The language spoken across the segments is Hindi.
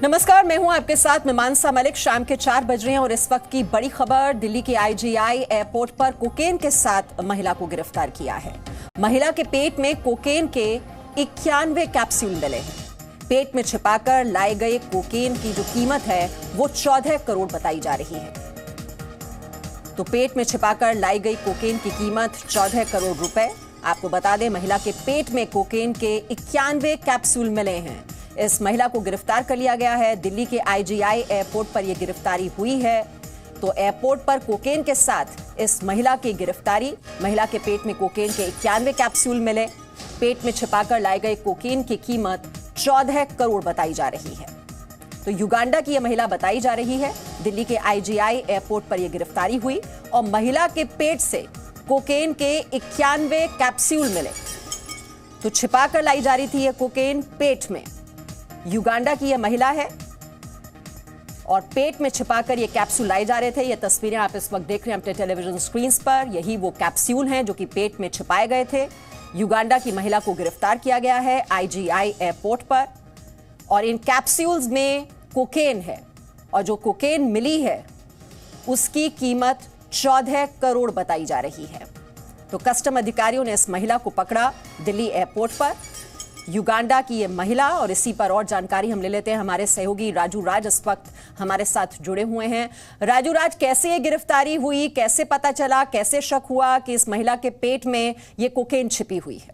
नमस्कार, मैं हूं आपके साथ मीमांसा मलिक। शाम के 4 बज रहे हैं और इस वक्त की बड़ी खबर, दिल्ली के आईजीआई एयरपोर्ट पर कोकेन के साथ महिला को गिरफ्तार किया है। महिला के पेट में कोकेन के 91 कैप्सूल मिले हैं। पेट में छिपाकर लाए गए कोकेन की जो कीमत है वो 14 करोड़ बताई जा रही है। तो पेट में छिपाकर लाई गई कोकेन की कीमत 14 करोड़ रुपए। आपको बता दें, महिला के पेट में कोकेन के 91 कैप्सूल मिले हैं। इस महिला को गिरफ्तार कर लिया गया है। दिल्ली के आईजीआई एयरपोर्ट पर यह गिरफ्तारी हुई है। तो एयरपोर्ट पर कोकेन के साथ इस महिला की गिरफ्तारी। महिला के पेट में कोकेन के 91 कैप्सूल मिले। पेट में छिपाकर लाए गए कोकेन की कीमत 14 करोड़ बताई जा रही है। तो युगांडा की यह महिला बताई जा रही है। दिल्ली के आईजीआई एयरपोर्ट पर यह गिरफ्तारी हुई और महिला के पेट से कोकेन के 91 कैप्सूल मिले। तो छिपाकर लाई जा रही थी यह कोकेन पेट में। युगांडा की यह महिला है और पेट में छिपाकर ये कैप्सूल लाए जा रहे थे। ये तस्वीरें आप इस वक्त देख रहे हैं अपने टेलीविजन स्क्रीन पर। यही वो कैप्सूल हैं जो कि पेट में छिपाए गए थे। युगांडा की महिला को गिरफ्तार किया गया है आईजीआई एयरपोर्ट पर और इन कैप्सूल्स में कोकेन है और जो कोकेन मिली है उसकी कीमत 14 करोड़ बताई जा रही है। तो कस्टम अधिकारियों ने इस महिला को पकड़ा दिल्ली एयरपोर्ट पर। युगांडा की ये महिला, और इसी पर और जानकारी हम ले लेते हैं। हमारे सहयोगी राजू राज इस वक्त हमारे साथ जुड़े हुए हैं। राजू राज, कैसे ये गिरफ्तारी हुई, कैसे पता चला, कैसे शक हुआ कि इस महिला के पेट में ये कोकेन छिपी हुई है?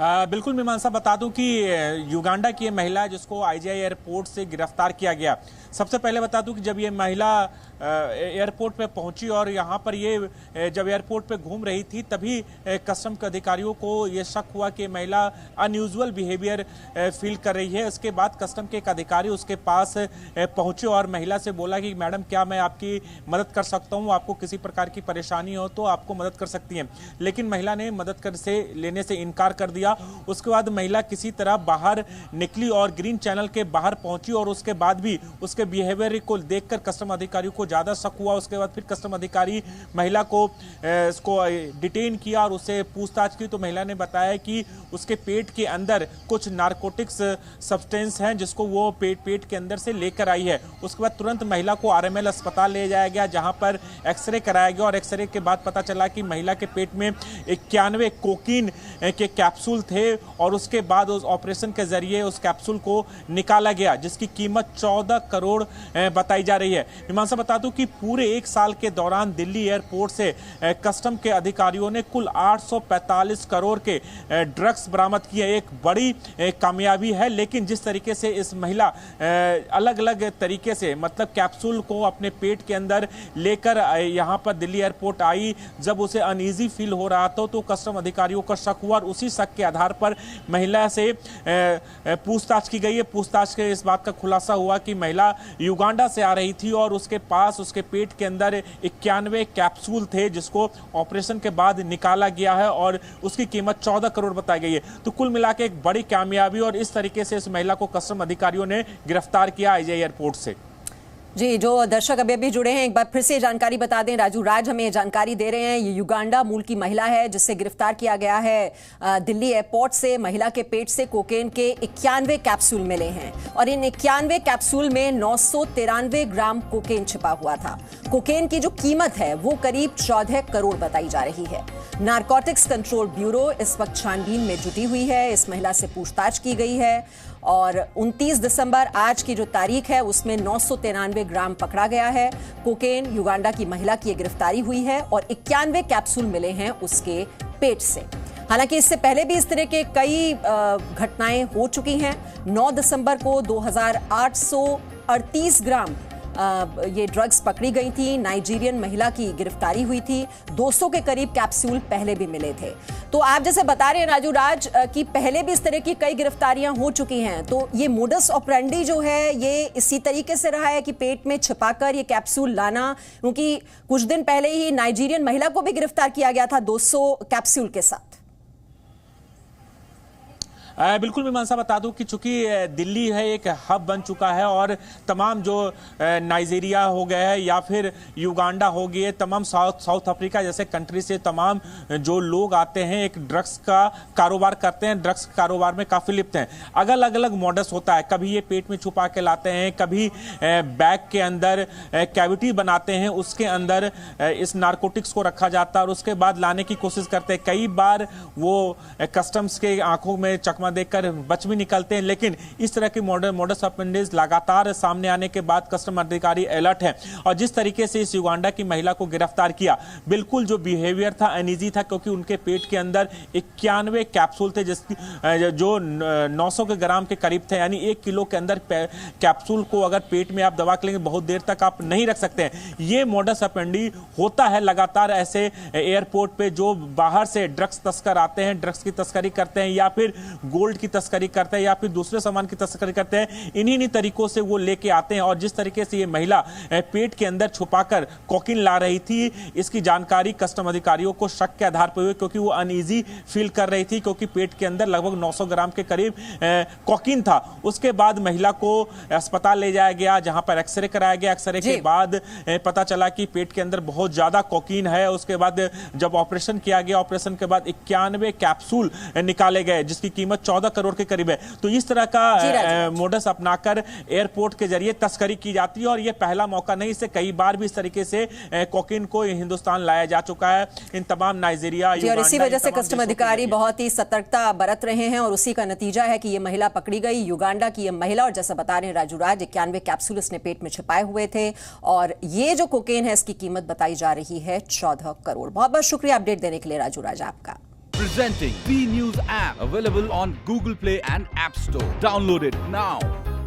बिल्कुल मीमांसा, बता दूं कि युगांडा की ये महिला जिसको आईजीआई एयरपोर्ट से गिरफ्तार किया गया, सबसे पहले बता दूं कि जब ये महिला एयरपोर्ट पे पहुंची और यहाँ पर ये जब एयरपोर्ट पे घूम रही थी तभी कस्टम के अधिकारियों को ये शक हुआ कि महिला अनयूजुअल बिहेवियर फील कर रही है। इसके बाद कस्टम के एक अधिकारी उसके पास पहुंचे और महिला से बोला कि मैडम, क्या मैं आपकी मदद कर सकता हूँ? आपको किसी प्रकार की परेशानी हो तो आपको मदद कर सकती हैं। लेकिन महिला ने मदद लेने से इनकार कर दिया। उसके बाद महिला किसी तरह बाहर निकली और ग्रीन चैनल के बाहर पहुंची और उसके बाद भी उसके बिहेवियर को देखकर कस्टम अधिकारियों को ज्यादा शक हुआ। उसके बाद फिर कस्टम अधिकारी महिला को इसको डिटेन किया और उससे पूछताछ की। तो महिला ने बताया कि उसके पेट के अंदर कुछ नारकोटिक्स सब्सटेंस हैं जिसको वो पेट के अंदर से लेकर आई है। उसके बाद तुरंत महिला को आरएमएल अस्पताल ले जाया गया जहां पर एक्सरे कराया गया और एक्सरे के बाद पता चला कि महिला के पेट में 91 कोकीन के कैप्सूल थे और उसके बाद उस ऑपरेशन के जरिए उस कैप्सूल को निकाला गया जिसकी कीमत 14 करोड़ बताई जा रही है। मीमांसा, बता दूं कि पूरे एक साल के दौरान दिल्ली एयरपोर्ट से कस्टम के अधिकारियों ने कुल 845 करोड़ के ड्रग्स बरामद किए। एक बड़ी कामयाबी है। लेकिन जिस तरीके से इस महिला अलग अलग तरीके से मतलब कैप्सूल को अपने पेट के अंदर लेकर यहां पर दिल्ली एयरपोर्ट आई, जब उसे अनईजी फील हो रहा था तो कस्टम अधिकारियों का शक हुआ और उसी शक के आधार पर महिला से पूछताछ की गई है। पूछताछ के इस बात का खुलासा हुआ कि महिला युगांडा से आ रही थी और उसके पास उसके पेट के अंदर 91 कैप्सूल थे जिसको ऑपरेशन के बाद निकाला गया है और उसकी कीमत 14 करोड़ बताई गई है। तो कुल मिला के एक बड़ी कामयाबी और इस तरीके से इस महिला को कस्टम अधिकारियों ने गिरफ्तार किया आईजीआई एयरपोर्ट से। जी, जो दर्शक अभी जुड़े हैं, एक बार फिर से जानकारी बता दें। राजू राज हमें जानकारी दे रहे हैं। ये युगांडा मूल की महिला है जिससे गिरफ्तार किया गया है दिल्ली एयरपोर्ट से। महिला के पेट से कोकेन के 91 कैप्सूल मिले हैं और इन 91 कैप्सूल में 993 ग्राम कोकेन छिपा हुआ था। कोकेन की जो कीमत है वो करीब 14 करोड़ बताई जा रही है। नारकोटिक्स कंट्रोल ब्यूरो इस वक्त छानबीन में जुटी हुई है। इस महिला से पूछताछ की गई है और 29 दिसंबर आज की जो तारीख है उसमें 993 ग्राम पकड़ा गया है कोकेन। युगांडा की महिला की गिरफ्तारी हुई है और 91 कैप्सूल मिले हैं उसके पेट से। हालांकि इससे पहले भी इस तरह के कई घटनाएं हो चुकी हैं। 9 दिसंबर को 2838 ग्राम ये ड्रग्स पकड़ी गई थी। नाइजीरियन महिला की गिरफ्तारी हुई थी। 200 के करीब कैप्सूल पहले भी मिले थे। तो आप जैसे बता रहे हैं राजू राज कि पहले भी इस तरह की कई गिरफ्तारियां हो चुकी हैं, तो ये मोडस ऑपरेंडी जो है ये इसी तरीके से रहा है कि पेट में छिपाकर ये कैप्सूल लाना? क्योंकि कुछ दिन पहले ही नाइजीरियन महिला को भी गिरफ्तार किया गया था 200 कैप्सूल के साथ। बिल्कुल मीमांसा, बता दूं कि चूंकि दिल्ली है एक हब बन चुका है और तमाम जो नाइजीरिया हो गया है या फिर युगांडा हो गए, तमाम साउथ अफ्रीका जैसे कंट्री से तमाम जो लोग आते हैं एक ड्रग्स का कारोबार करते हैं, ड्रग्स कारोबार में काफी लिप्त हैं। अलग अलग मॉडल्स होता है, कभी ये पेट में छुपा के लाते हैं, कभी बैग के अंदर कैविटी बनाते हैं, उसके अंदर इस नारकोटिक्स को रखा जाता है और उसके बाद लाने की कोशिश करते हैं। कई बार वो कस्टम्स के आंखों में चकमा देखकर बच भी निकलते हैं, लेकिन इस तरह की मॉडस ऑपरेंडीज लगातार सामने आने के बाद कस्टम अधिकारी अलर्ट हैं। और जिस तरीके से इस युगांडा की महिला को गिरफ्तार किया, बिल्कुल जो बिहेवियर था अनईजी था, क्योंकि उनके पेट के अंदर 91 कैप्सूल थे जो 900 के ग्राम के करीब थे, यानी 1 किलो के अंदर कैप्सूल को अगर पेट में आप दबा के लेंगे बहुत देर तक आप नहीं रख सकते हैं। ये मॉडस ऑपरेंडी होता है लगातार ऐसे एयरपोर्ट पे जो बाहर से ड्रग्स तस्कर आते हैं, ड्रग्स की तस्करी करते हैं या फिर गोल्ड की तस्करी करते हैं या फिर दूसरे सामान की तस्करी करते हैं। इन्हीं तरीकों से वो लेके आते हैं। और जिस तरीके से ये महिला पेट के अंदर छुपाकर कोकीन ला रही थी, इसकी जानकारी कस्टम अधिकारियों को शक के आधार पर हुई, क्योंकि वो अनईजी फील कर रही थी, क्योंकि पेट के अंदर लगभग 900 ग्राम के करीब कोकीन था। उसके बाद महिला को अस्पताल ले जाया गया, जहां पर एक्सरे कराया गया। एक्सरे के बाद पता चला कि पेट के अंदर बहुत ज्यादा कोकीन है। उसके बाद जब ऑपरेशन किया गया, ऑपरेशन के बाद 91 कैप्सूल निकाले गए, जिसकी कीमत 14 करोड़ के करीब है। तो इस तरह का मोडस अपनाकर एयरपोर्ट के जरिए तस्करी की जाती है और यह पहला मौका नहीं, इससे कई बार भी इस तरीके से कोकीन को हिंदुस्तान लाया जा चुका है। इन तमाम नाइजीरिया, और इसी वजह से कस्टम अधिकारी बहुत ही सतर्कता बरत रहे हैं और उसी का नतीजा है कि यह महिला पकड़ी गई। युगांडा की यह महिला, और जैसा बता रहे हैं राजू राज, 91 कैप्सूल इसने पेट में छिपाए हुए थे और ये जो कोकेन है इसकी कीमत बताई जा रही है 14 करोड़। बहुत बहुत शुक्रिया अपडेट देने के लिए राजू राज आपका। Presenting B News app available on Google Play and App Store. Download it now.